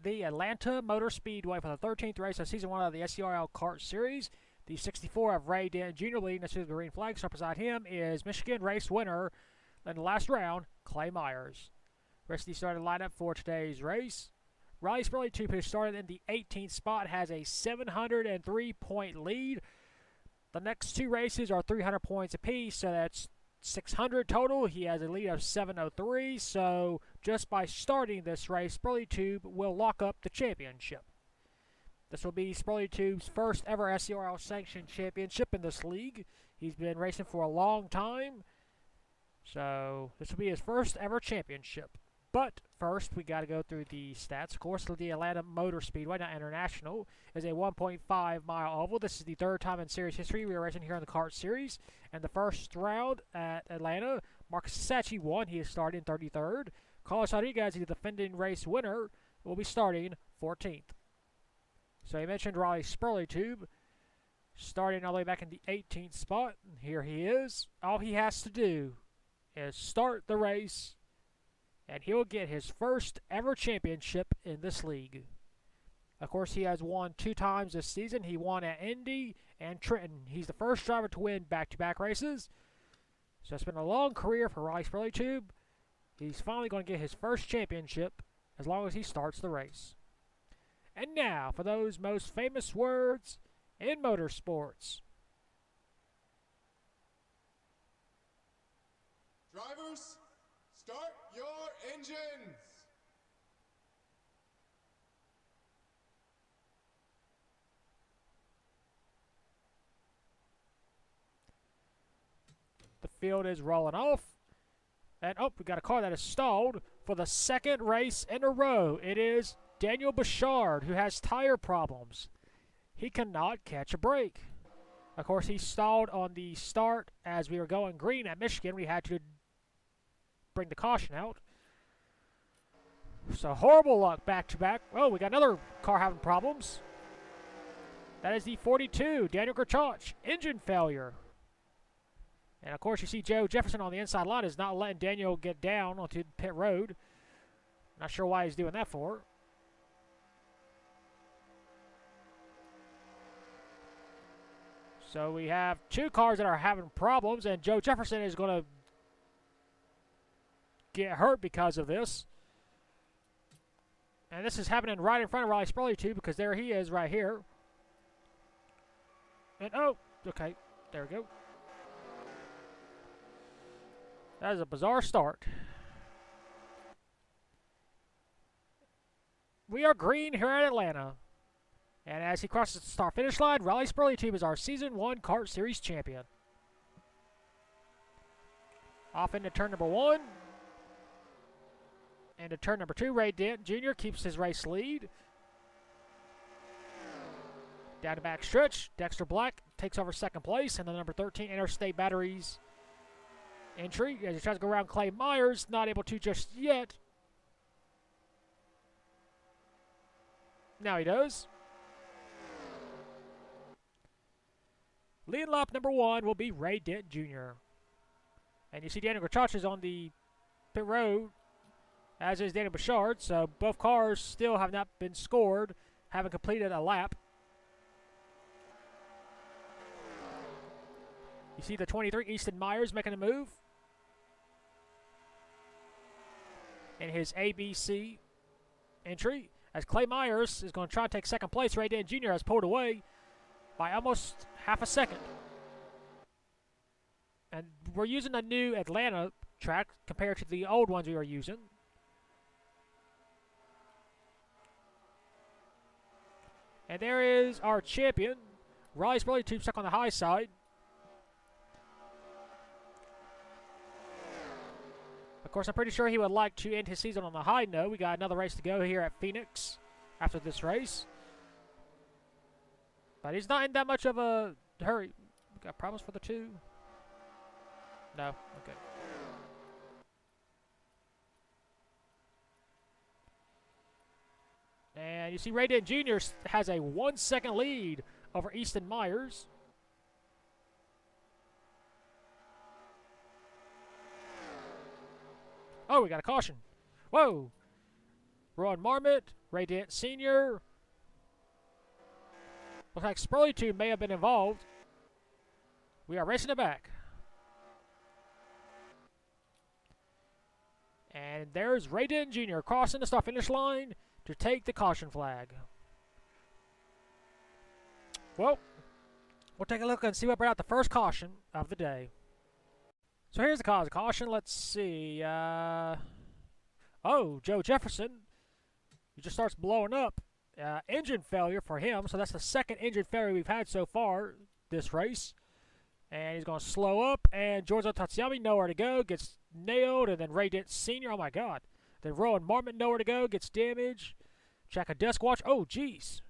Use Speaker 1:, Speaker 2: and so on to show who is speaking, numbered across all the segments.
Speaker 1: at the Atlanta Motor Speedway for the 13th race of Season 1 of the SCRL Kart Series. The 64 of Ray Dent Jr. leading us to the green flag. So beside him is Michigan race winner in the last round, Clay Myers. Rest of the starting lineup for today's race. Riley Spurley, who started in the 18th spot, has a 703-point lead. The next two races are 300 points apiece, so that's 600 total. He has a lead of 703, so just by starting this race, Spurley Tube will lock up the championship. This will be Spurley Tube's first ever SCRL sanctioned championship in this league. He's been racing for a long time, so this will be his first ever championship. But first, we got to go through the stats. Of course, the Atlanta Motor Speedway, not International, is a 1.5-mile oval. This is the third time in series history we are racing here in the Kart Series. And the first round at Atlanta, Marcus Sachi won. He is starting 33rd. Carlos Rodriguez, the defending race winner, will be starting 14th. So I mentioned Riley Spurley Tube, starting all the way back in the 18th spot. And here he is. All he has to do is start the race, and he'll get his first ever championship in this league. Of course, he has won 2 times this season. He won at Indy and Trenton. He's the first driver to win back-to-back races. So it's been a long career for Riley Spurley Tube. He's finally going to get his first championship as long as he starts the race. And now, for those most famous words in motorsports.
Speaker 2: Drivers, start your engines!
Speaker 1: The field is rolling off. And, oh, we got a car that is stalled for the second race in a row. It is Daniel Bouchard, who has tire problems. He cannot catch a break. Of course, he stalled on the start as we were going green at Michigan. We had to bring the caution out. So horrible luck back-to-back. Oh, we got another car having problems. That is the 42, Daniel Grachach, engine failure. And of course, you see Joe Jefferson on the inside line is not letting Daniel get down onto pit road. Not sure why he's doing that for. So we have 2 cars that are having problems, and Joe Jefferson is going to get hurt because of this. And this is happening right in front of Riley Spurley too, because there he is right here. And oh, okay, there we go. That is a bizarre start. We are green here at Atlanta. And as he crosses the start-finish line, Riley Spurley Tube is our Season 1 Kart Series champion. Off into turn number 1. Into turn number 2, Ray Dent Jr. keeps his race lead. Down the back stretch, Dexter Black takes over second place, and the number 13 Interstate Batteries entry as he tries to go around Clay Myers, not able to just yet. Now he does. Lead lap number 1 will be Ray Dent Jr. And you see Daniel Grachach is on the pit road, as is Daniel Bouchard, so both cars still have not been scored, haven't completed a lap. You see the 23 Easton Myers making a move in his ABC entry, as Clay Myers is going to try to take second place. Ray Dent Jr. has pulled away by almost half a second. And we're using a new Atlanta track compared to the old ones we were using. And there is our champion, Riley Spurley Tube, stuck on the high side. Of course, I'm pretty sure he would like to end his season on a high note. We got another race to go here at Phoenix after this race. But he's not in that much of a hurry. We got problems for the 2? No? Okay. And you see Ray Dent Jr. has a 1-second lead over Easton Myers. Oh, we got a caution. Whoa. Rowan Marmot, Ray Dent Sr. Looks like Spurley Tube may have been involved. We are racing it back. And there's Ray Dent Jr. crossing the start-finish line to take the caution flag. Well, we'll take a look and see what brought out the first caution of the day. So here's the cause of caution. Let's see. Oh, Joe Jefferson. He just starts blowing up. Engine failure for him. So that's the second engine failure we've had so far this race. And he's going to slow up. And Giorgio Tatsuyami, nowhere to go. Gets nailed. And then Ray Dent Sr. Oh, my God. Then Rowan Marmot, nowhere to go. Gets damaged. Check a desk watch. Oh, jeez.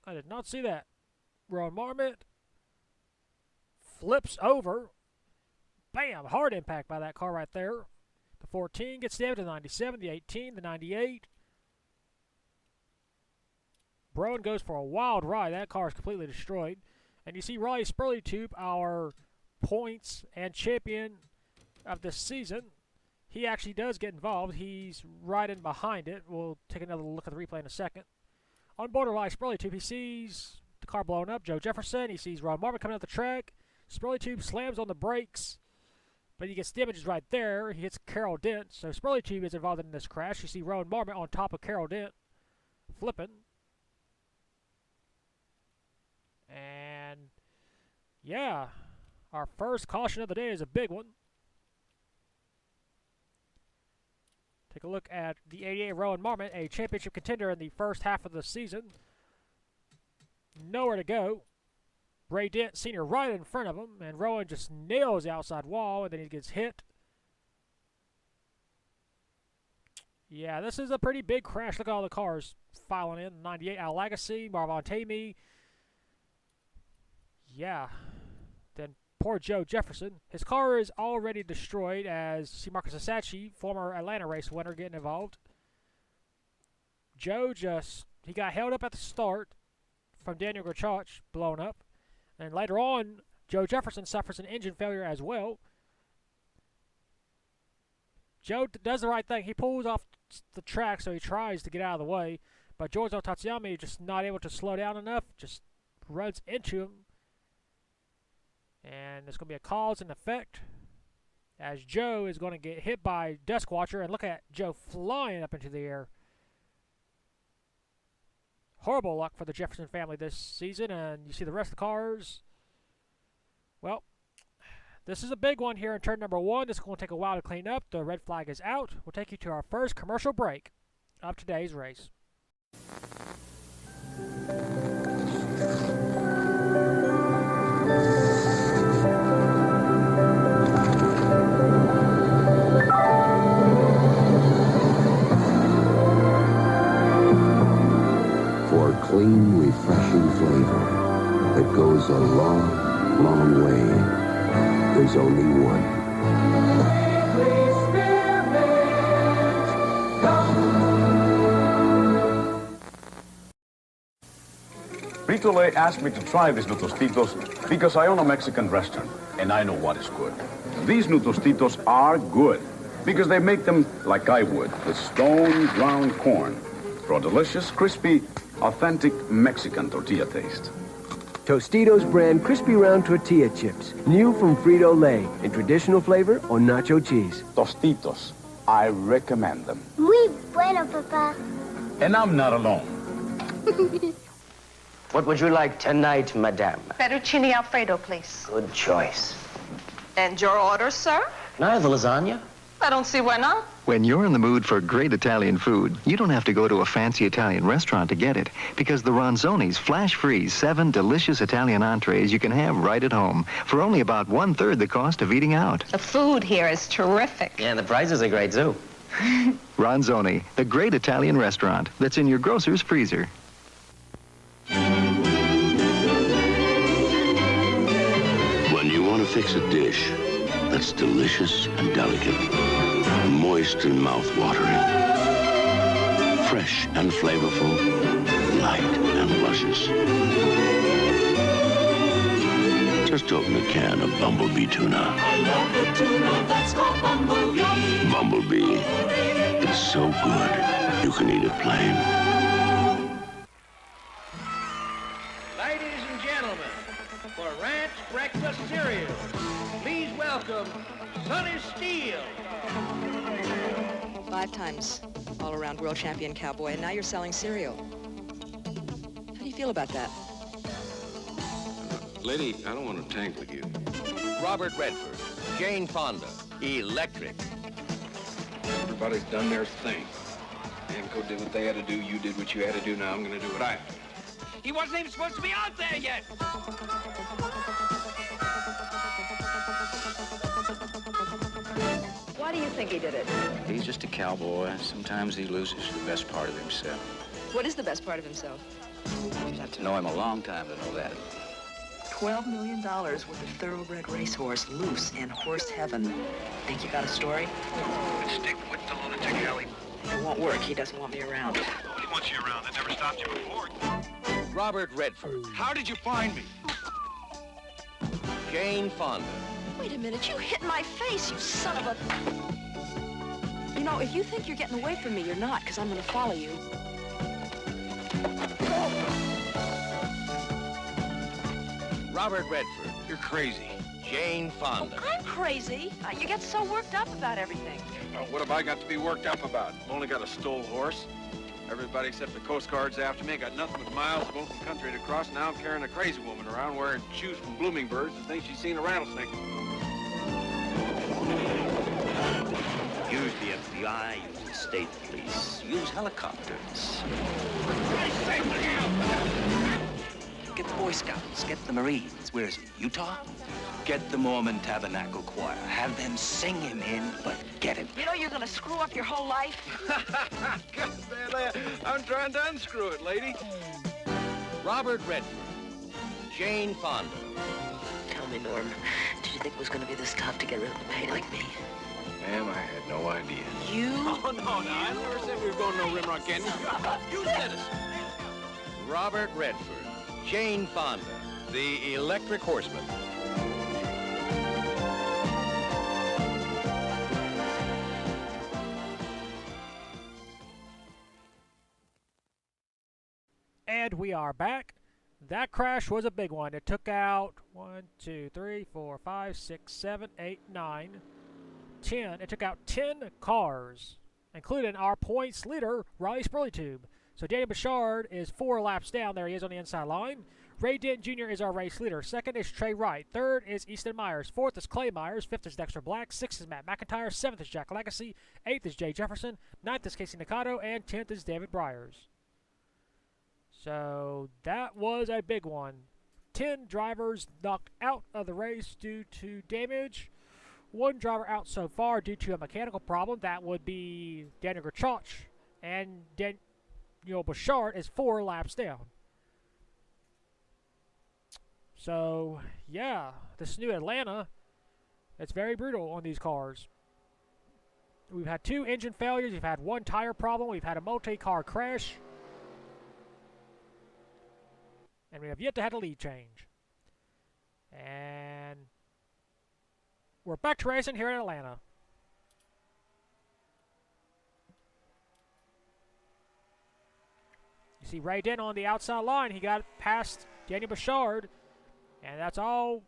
Speaker 1: I did not see that. Rowan Marmot flips over. Bam! Hard impact by that car right there. The 14 gets damaged. The 97, the 18, the 98. Broen goes for a wild ride. That car is completely destroyed. And you see Riley Spurley Tube, our points and champion of this season. He actually does get involved. He's right in behind it. We'll take another look at the replay in a second. On board Riley Spurley Tube, he sees the car blowing up. Joe Jefferson. He sees Ron Marmot coming out the track. Spurley Tube slams on the brakes, but he gets damaged right there. He hits Carol Dent. So Spurley Tube is involved in this crash. You see Rowan Marmot on top of Carol Dent, flipping. And yeah, our first caution of the day is a big one. Take a look at the 88 Rowan Marmot, a championship contender in the first half of the season. Nowhere to go. Ray Dent Sr. right in front of him, and Rowan just nails the outside wall, and then he gets hit. Yeah, this is a pretty big crash. Look at all the cars filing in. 98 Al Lagasse, Marvon Tamey. Yeah. Then poor Joe Jefferson. His car is already destroyed as you see Marcus Asachi, former Atlanta race winner, getting involved. Joe he got held up at the start from Daniel Grachach, blown up. And later on, Joe Jefferson suffers an engine failure as well. Joe does the right thing. He pulls off the track, so he tries to get out of the way. But Giorgio Tatsuyami just not able to slow down enough, just runs into him. And there's going to be a cause and effect as Joe is going to get hit by Desk Watcher. And look at Joe flying up into the air. Horrible luck for the Jefferson family this season. And you see the rest of the cars. Well, this is a big one here in turn number 1. This is going to take a while to clean up. The red flag is out. We'll take you to our first commercial break of today's race.
Speaker 3: Clean, refreshing flavor that goes a long, long way. There's only one.
Speaker 4: Frito-Lay asked me to try these new Tostitos because I own a Mexican restaurant and I know what is good. These new Tostitos are good because they make them like I would, with stone ground corn for a delicious, crispy, authentic Mexican tortilla taste.
Speaker 5: Tostitos brand crispy round tortilla chips. New from Frito-Lay in traditional flavor or nacho cheese.
Speaker 4: Tostitos. I recommend them.
Speaker 6: Muy bueno, Papa.
Speaker 4: And I'm not alone.
Speaker 7: What would you like tonight, madame?
Speaker 8: Fettuccine Alfredo, please.
Speaker 7: Good choice.
Speaker 8: And your order, sir?
Speaker 7: Can I have the lasagna?
Speaker 8: I don't see why not.
Speaker 9: When you're in the mood for great Italian food, you don't have to go to a fancy Italian restaurant to get it, because the Ronzoni's flash-freeze 7 delicious Italian entrees you can have right at home for only about 1/3 the cost of eating out.
Speaker 8: The food here is terrific.
Speaker 7: Yeah, and the prices are great, too.
Speaker 9: Ronzoni, the great Italian restaurant that's in your grocer's freezer.
Speaker 10: When you want to fix a dish that's delicious and delicate, moist and mouth-watering, fresh and flavorful, light and luscious. Just open a can of Bumblebee tuna.
Speaker 11: I love the tuna that's called Bumblebee.
Speaker 10: Bumblebee, is so good, you can eat it plain.
Speaker 11: Ladies and gentlemen, for Ranch Breakfast Cereal, please welcome Sonny Steele.
Speaker 12: 5 times all-around world champion cowboy, and now you're selling cereal. How do you feel about that?
Speaker 13: Lady, I don't want to tank with you.
Speaker 11: Robert Redford, Jane Fonda, Electric.
Speaker 13: Everybody's done their thing. Amco did what they had to do, you did what you had to do, now I'm going to do what I have to do.
Speaker 11: He wasn't even supposed to be out there yet.
Speaker 12: Why do you think he did it?
Speaker 14: He's just a cowboy. Sometimes he loses the best part of himself.
Speaker 12: What is the best part of himself?
Speaker 14: You'd have to know him a long time to know that.
Speaker 12: $12 million worth of thoroughbred racehorse loose in horse heaven. Think you got a story?
Speaker 15: Stick with the lunatic alley.
Speaker 12: It won't work. He doesn't want me around.
Speaker 15: Nobody wants you around. That never stopped you before.
Speaker 11: Robert Redford,
Speaker 15: How did you find me?
Speaker 11: Jane Fonda.
Speaker 12: Wait a minute. You hit my face, you son of a... You know, if you think you're getting away from me, you're not, because I'm going to follow you.
Speaker 11: Robert Redford.
Speaker 15: You're crazy.
Speaker 11: Jane Fonda.
Speaker 12: I'm crazy. You get so worked up about everything.
Speaker 13: Well, what have I got to be worked up about? I've only got a stole horse. Everybody except the Coast Guard's after me. I got nothing but miles of open country to cross. Now I'm carrying a crazy woman around wearing shoes from blooming birds and thinks she's seen a rattlesnake.
Speaker 14: Use the FBI, use the state police, use helicopters. Get the Boy Scouts, get the Marines. Where is it, Utah? Get the Mormon Tabernacle Choir. Have them sing him in, but get him.
Speaker 12: You know you're going to screw up your whole life?
Speaker 13: I'm trying to unscrew it, lady.
Speaker 11: Robert Redford. Jane Fonda.
Speaker 12: Tell me, Norm, did you think it was going to be this tough to get rid of a pain like me?
Speaker 13: Ma'am, I had no idea.
Speaker 12: You?
Speaker 13: Oh, no, I never said we were going to no Rimrock Canyon. You said it.
Speaker 11: Robert Redford. Jane Fonda. The Electric Horseman.
Speaker 1: And we are back. That crash was a big one. It took out 1, 2, 3, 4, 5, 6, 7, 8, 9, 10. It took out 10 cars, including our points leader, Riley Spurleytube. So Daniel Bouchard is 4 laps down. There he is on the inside line. Ray Dent Jr. is our race leader. Second is Trey Wright. Third is Easton Myers. Fourth is Clay Myers. Fifth is Dexter Black. Sixth is Matt McIntyre. Seventh is Jack Legacy. Eighth is Jay Jefferson. Ninth is Casey Nakato. And 10th is David Briers. So that was a big one. 10 drivers knocked out of the race due to damage. 1 driver out so far due to a mechanical problem. That would be Daniel Grachach. And Daniel Bouchard is 4 laps down. So, yeah, this new Atlanta, it's very brutal on these cars. We've had 2 engine failures. We've had 1 tire problem. We've had a multi-car crash. And we have yet to have a lead change. And we're back to racing here in Atlanta. You see Ray Dent on the outside line. He got past Daniel Bouchard. And that's all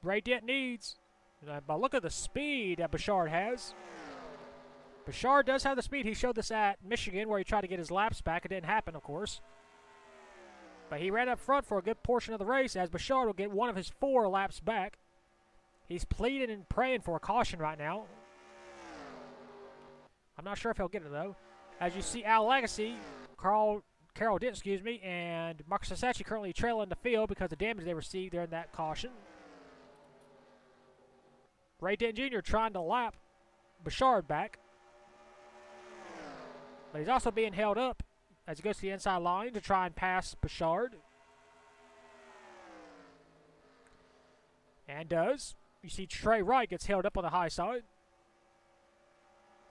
Speaker 1: Ray Dent needs. But look at the speed that Bouchard has. Bouchard does have the speed. He showed this at Michigan where he tried to get his laps back. It didn't happen, of course. But he ran up front for a good portion of the race as Bouchard will get one of his 4 laps back. He's pleading and praying for a caution right now. I'm not sure if he'll get it, though. As you see, Al Legacy, Carol Dent, and Marcus Sasachi currently trailing the field because of the damage they received during that caution. Ray Dent Jr. trying to lap Bouchard back. But he's also being held up as he goes to the inside line to try and pass Bouchard. And does. You see Trey Wright gets held up on the high side.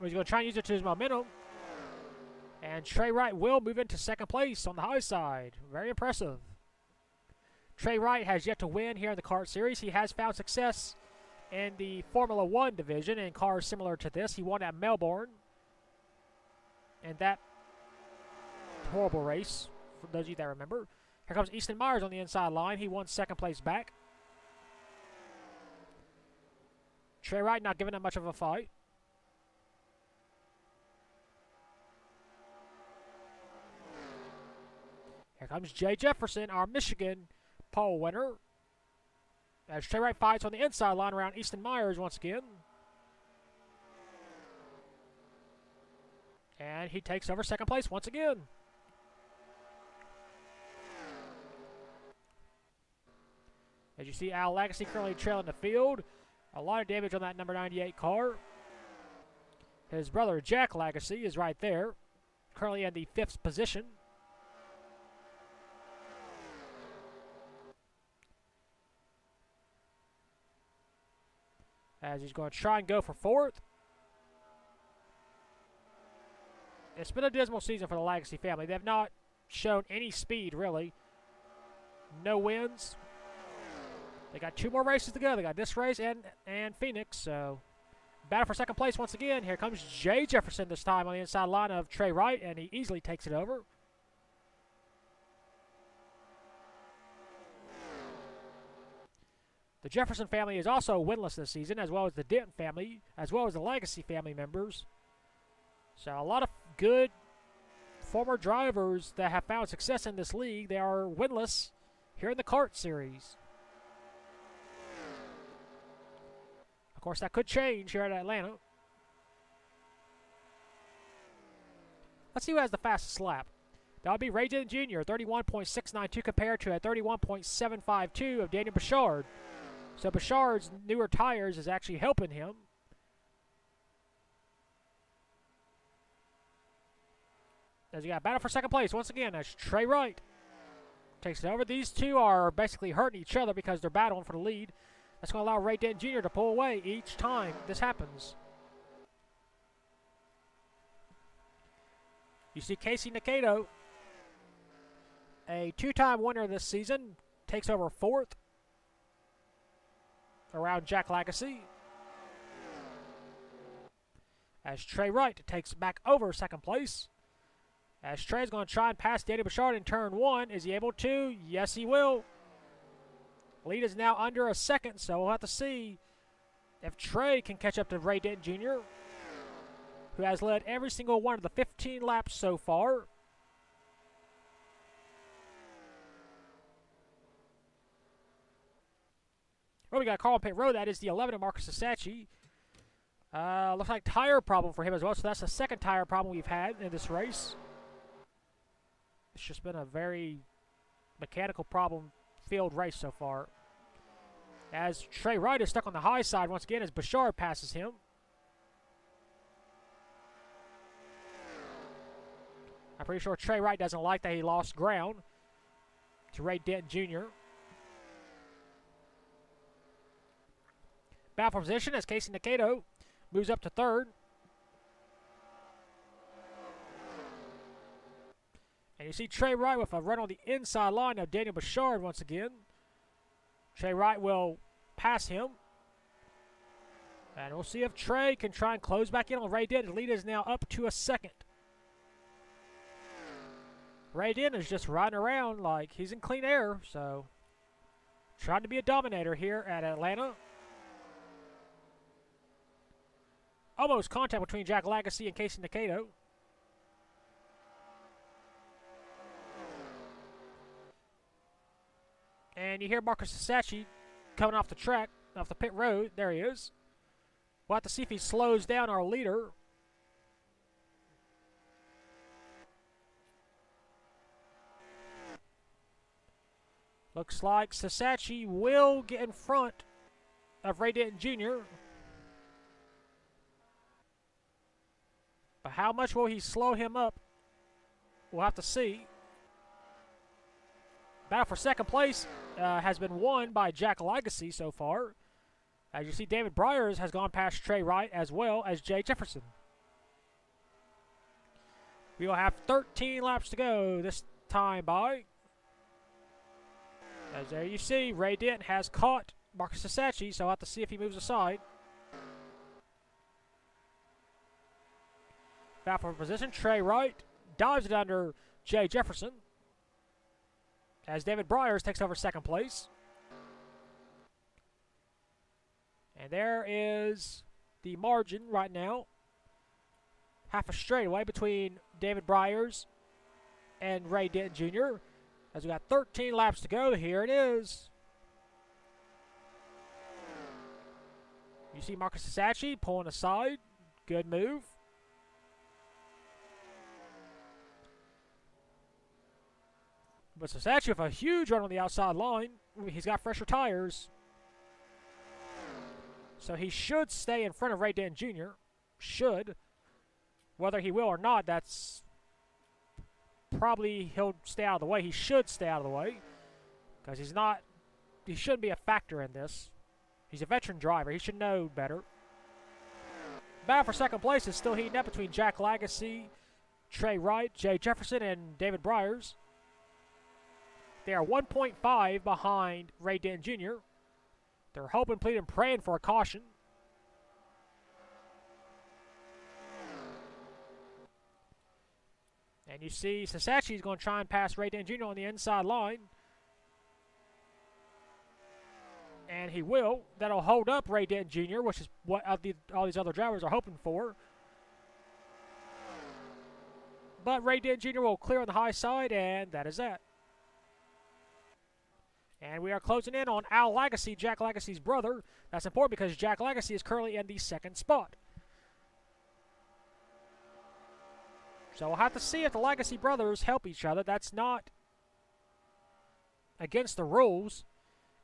Speaker 1: He's going to try and use it to his momentum. And Trey Wright will move into second place on the high side. Very impressive. Trey Wright has yet to win here in the kart series. He has found success in the Formula One division in cars similar to this. He won at Melbourne. in that horrible race, for those of you that remember. Here comes Easton Myers on the inside line. He won second place back. Trey Wright not giving that much of a fight. Here comes Jay Jefferson, our Michigan pole winner. As Trey Wright fights on the inside line around Easton Myers once again. And he takes over second place once again. As you see, Al Legacy currently trailing the field. A lot of damage on that number 98 car. His brother Jack Legacy is right there, currently in the 5th position. As he's going to try and go for 4th. It's been a dismal season for the Legacy family. They have not shown any speed, really. No wins. They got 2 more races to go. They got this race and Phoenix, so battle for second place once again. Here comes Jay Jefferson this time on the inside line of Trey Wright, and he easily takes it over. The Jefferson family is also winless this season, as well as the Denton family, as well as the Legacy family members. So a lot of good former drivers that have found success in this league. They are winless here in the kart series. Of course, that could change here at Atlanta. Let's see who has the fastest lap. That would be Ray Denton Jr., 31.692 compared to a 31.752 of Daniel Bouchard. So Bouchard's newer tires is actually helping him. As you got a battle for second place once again as Trey Wright takes it over. These two are basically hurting each other because they're battling for the lead. That's going to allow Ray Denton Jr. to pull away each time this happens. You see Casey Nakato, a 2-time winner this season, takes over 4th around Jack Legacy. As Trey Wright takes back over second place. As Trey's going to try and pass Daniel Bouchard in turn 1. Is he able to? Yes, he will. Lead is now under a second, so we'll have to see if Trey can catch up to Ray Denton Jr., who has led every single one of the 15 laps so far. Well, we got Carl Pit Road. That is the 11 of Marcus Sasachi. Looks like tire problem for him as well, so that's the second tire problem we've had in this race. It's just been a very mechanical problem field race so far. As Trey Wright is stuck on the high side once again as Bouchard passes him. I'm pretty sure Trey Wright doesn't like that he lost ground to Ray Denton Jr. Battle for position as Casey Nakato moves up to 3rd. And you see Trey Wright with a run on the inside line of Daniel Bouchard once again. Trey Wright will pass him. And we'll see if Trey can try and close back in on Ray Denton. The lead is now up to a second. Ray Denton is just riding around like he's in clean air, so trying to be a dominator here at Atlanta. Almost contact between Jack Legacy and Casey Nakato. And you hear Marcus Sasachi coming off the track, off the pit road. There he is. We'll have to see if he slows down our leader. Looks like Sasachi will get in front of Ray Denton Jr. But how much will he slow him up? We'll have to see. Battle for second place has been won by Jack Legacy so far. As you see, David Bryers has gone past Trey Wright as well as Jay Jefferson. We will have 13 laps to go this time by. As there you see, Ray Denton has caught Marcus Sasachi, so I'll have to see if he moves aside. Battle for position. Trey Wright dives it under Jay Jefferson as David Bryers takes over second place. And there is the margin right now. Half a straightaway between David Bryers and Ray Denton Jr. As we got 13 laps to go, here it is. You see Marcus Sasachi pulling aside. Good move. But Sasachi with a huge run on the outside line. He's got fresher tires. So he should stay in front of Ray Denton Jr. Should. Whether he will or not, that's probably he'll stay out of the way. He should stay out of the way. Because he shouldn't be a factor in this. He's a veteran driver. He should know better. Battle for second place is still heating up between Jack Lagasse, Trey Wright, Jay Jefferson, and David Bryers. They are 1.5 behind Ray Denton Jr. They're hoping, pleading, praying for a caution. And you see Sasachi is going to try and pass Ray Denton Jr. on the inside line. And he will. That'll hold up Ray Denton Jr., which is what all these other drivers are hoping for. But Ray Denton Jr. will clear on the high side, and that is that. And we are closing in on Al Lagasse, Jack Lagasse's brother. That's important because Jack Lagasse is currently in the second spot. So we'll have to see if the Lagasse brothers help each other. That's not against the rules.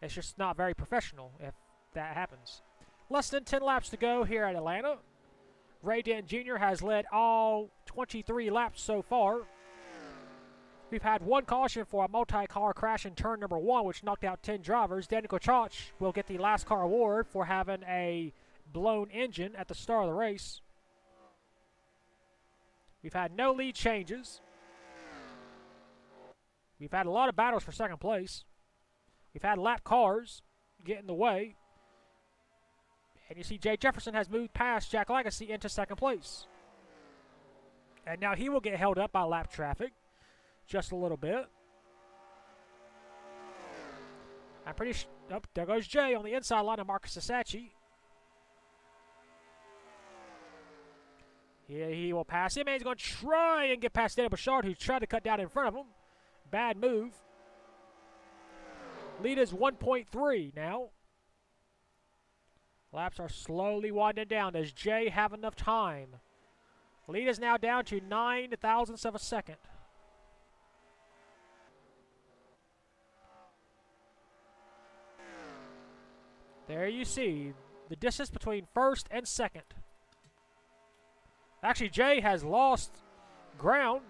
Speaker 1: It's just not very professional if that happens. Less than 10 laps to go here at Atlanta. Ray Denton Jr. has led all 23 laps so far. We've had one caution for a multi-car crash in turn number 1, which knocked out 10 drivers. Daniel Kochach will get the last car award for having a blown engine at the start of the race. We've had no lead changes. We've had a lot of battles for second place. We've had lap cars get in the way. And you see Jay Jefferson has moved past Jack Lagasse into second place. And now he will get held up by lap traffic. Just a little bit. I'm pretty sure. Oh, there goes Jay on the inside line of Marcus Sasachi. Yeah, he will pass him, and he's going to try and get past Daniel Bouchard, who tried to cut down in front of him. Bad move. Lead is 1.3 now. Laps are slowly winding down. Does Jay have enough time? Lead is now down to 9 thousandths of a second. There you see the distance between first and second. Actually, Jay has lost ground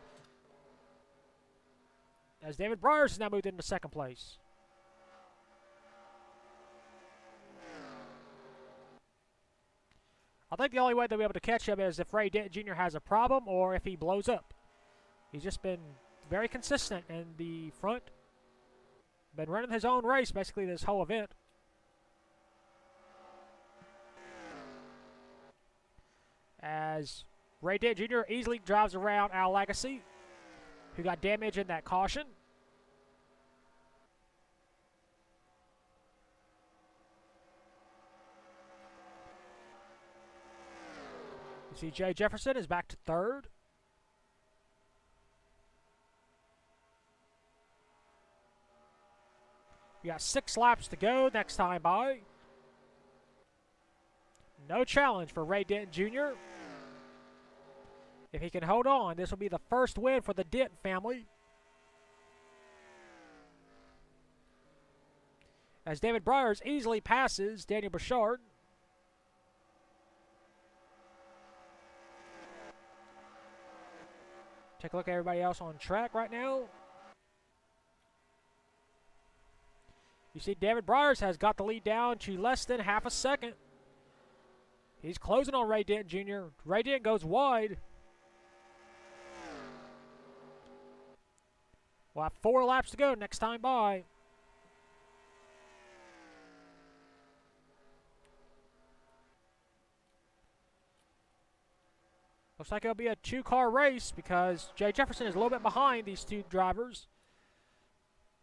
Speaker 1: as David Bryers has now moved into second place. I think the only way they'll be able to catch him is if Ray Denton Jr. has a problem or if he blows up. He's just been very consistent in the front. Been running his own race basically this whole event. As Ray Denton Jr. easily drives around Al Lagasse, who got damage in that caution. You see Jay Jefferson is back to third. We got 6 laps to go next time by. No challenge for Ray Denton Jr. If he can hold on, this will be the first win for the Denton family. As David Bryers easily passes Daniel Bouchard. Take a look at everybody else on track right now. You see David Bryers has got the lead down to less than half a second. He's closing on Ray Denton Jr. Ray Denton goes wide. We'll have 4 laps to go next time by. Looks like it'll be a 2-car race because Jay Jefferson is a little bit behind these two drivers.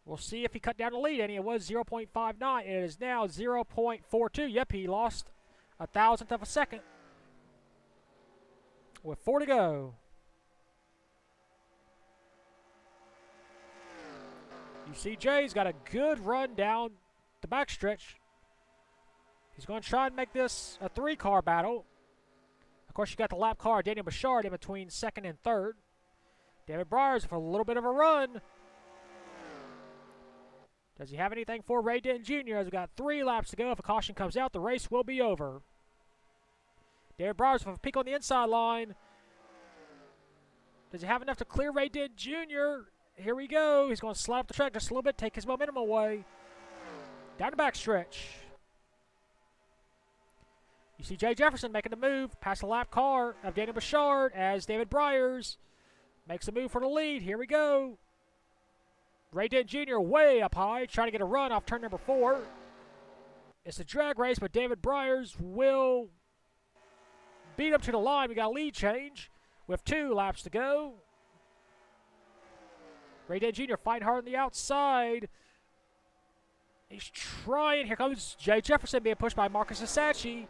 Speaker 1: We'll see if he cut down the lead any. It was 0.59. It is now 0.42. Yep, he lost a thousandth of a second. With 4 to go. You see Jay's got a good run down the backstretch. He's going to try and make this a 3-car battle. Of course, you got the lap car, Daniel Bouchard, in between second and third. David Briers for a little bit of a run. Does he have anything for Ray Denton Jr. as we got 3 laps to go? If a caution comes out, the race will be over. David Briers with a peek on the inside line. Does he have enough to clear Ray Denton Jr.? Here we go. He's going to slide up the track just a little bit, take his momentum away. Down the backstretch. You see Jay Jefferson making the move past the lap car of Daniel Bouchard as David Briers makes a move for the lead. Here we go. Ray Denton Jr. way up high, trying to get a run off turn number 4. It's a drag race, but David Briers will beat him to the line. We got a lead change with 2 laps to go. Ray Denton Jr. fighting hard on the outside. He's trying. Here comes Jay Jefferson being pushed by Marcus Sasachi.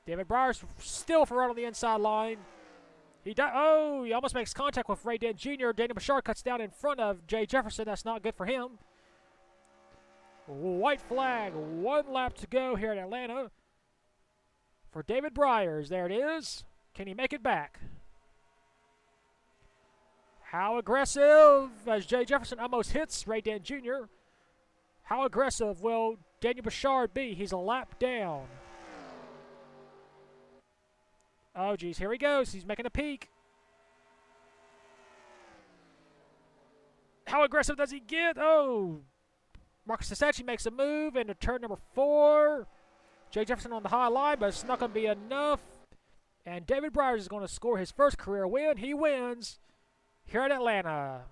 Speaker 1: David Briers still for run on the inside line. He almost makes contact with Ray Denton Jr. Daniel Bouchard cuts down in front of Jay Jefferson. That's not good for him. White flag. 1 lap to go here in Atlanta for David Briers. There it is. Can he make it back? How aggressive as Jay Jefferson almost hits Ray Denton Jr. How aggressive will Daniel Bouchard be? He's a lap down. Oh, geez, here he goes. He's making a peek. How aggressive does he get? Oh, Marcus Sasachi makes a move into turn number 4. Jay Jefferson on the high line, but it's not going to be enough. And David Briers is going to score his first career win. He wins here in Atlanta.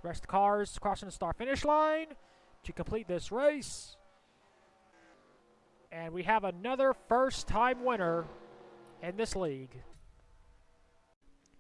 Speaker 1: Rest of the cars crossing the start-finish line to complete this race. And we have another first-time winner in this league.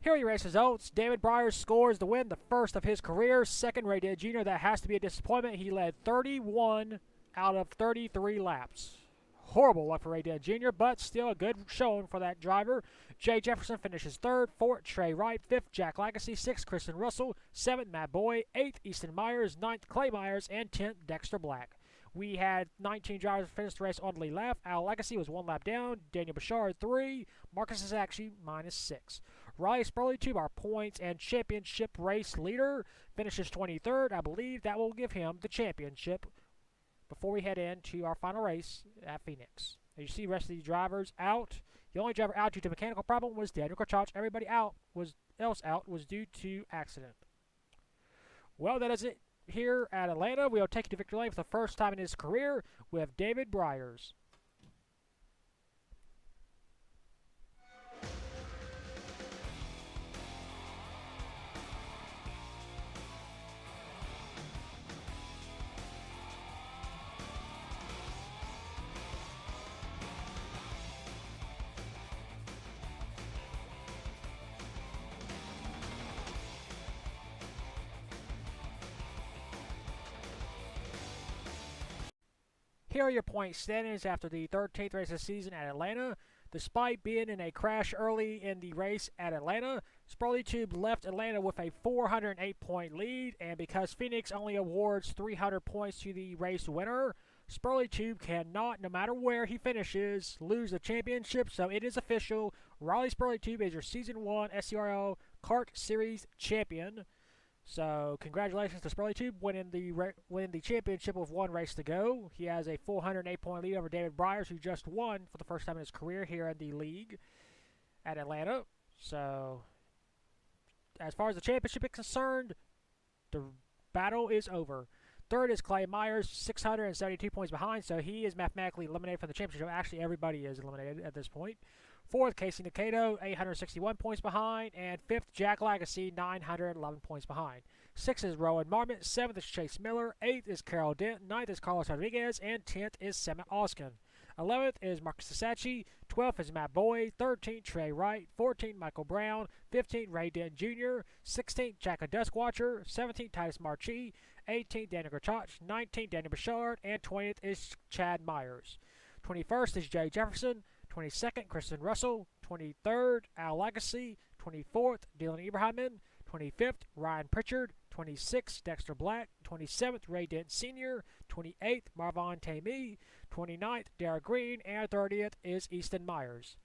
Speaker 1: Here are your race results. David Briers scores the win, the first of his career. Second, Ray Denton Jr. That has to be a disappointment. He led 31 out of 33 laps. Horrible luck for Ray Denton Jr., but still a good showing for that driver. Jay Jefferson finishes 3rd. 4th, Trey Wright. 5th, Jack Lagacy. 6th, Kristen Russell. 7th, Matt Boyd. 8th, Easton Myers. 9th, Clay Myers. And 10th, Dexter Black. We had 19 drivers finish the race on the lead lap. Al Legacy was 1 lap down. Daniel Bouchard 3. Marcus is actually -6. Riley Spurley Tube, our points and championship race leader, finishes 23rd. I believe that will give him the championship before we head into our final race at Phoenix. As you see, the rest of the drivers out. The only driver out due to mechanical problem was Daniel Korchach. Everybody else out was due to accident. Well, that is it. Here at Atlanta, we'll take you to victory lane for the first time in his career with David Briers. Here are your point standings after the 13th race of the season at Atlanta. Despite being in a crash early in the race at Atlanta, Spurley Tube left Atlanta with a 408-point lead, and because Phoenix only awards 300 points to the race winner, Spurley Tube cannot, no matter where he finishes, lose the championship, so it is official. Riley Spurley Tube is your Season 1 SCRL Kart Series champion. So, congratulations to Spurley Tube winning the championship with 1 race to go. He has a 408-point lead over David Briers, who just won for the first time in his career here in the league at Atlanta. So, as far as the championship is concerned, the battle is over. 3rd is Clay Myers, 672 points behind, so he is mathematically eliminated from the championship. Actually, everybody is eliminated at this point. Fourth, Casey Nikado, 861 points behind. And fifth, Jack Legacy, 911 points behind. Sixth is Rowan Marmot. Seventh is Chase Miller. Eighth is Carol Dent. Ninth is Carlos Rodriguez. And 10th is Samet Oskin. 11th is Marcus Sasachi. 12th is Matt Boyd. 13th, Trey Wright. 14th, Michael Brown. 15th, Ray Dent Jr. 16th, Jack Duskwatcher. 17th, Titus Marchi. 18th, Daniel Grachach. 19th, Daniel Bouchard. And 20th is Chad Myers. 21st is Jay Jefferson. 22nd, Kristen Russell. 23rd, Al Legacy. 24th, Dylan Ibrahimman. 25th, Ryan Pritchard. 26th, Dexter Black. 27th, Ray Dent Sr. 28th, Marvon Tamey. 29th, Derek Green. And 30th is Easton Myers.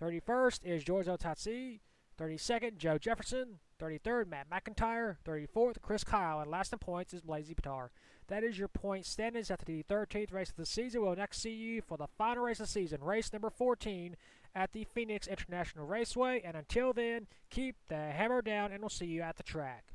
Speaker 1: 31st is George Otatsi. 32nd, Joe Jefferson. 33rd, Matt McIntyre. 34th, Chris Kyle. And last in points is Blazy Pitar. That is your point standings after the 13th race of the season. We'll next see you for the final race of the season, race number 14 at the Phoenix International Raceway. And until then, keep the hammer down, and we'll see you at the track.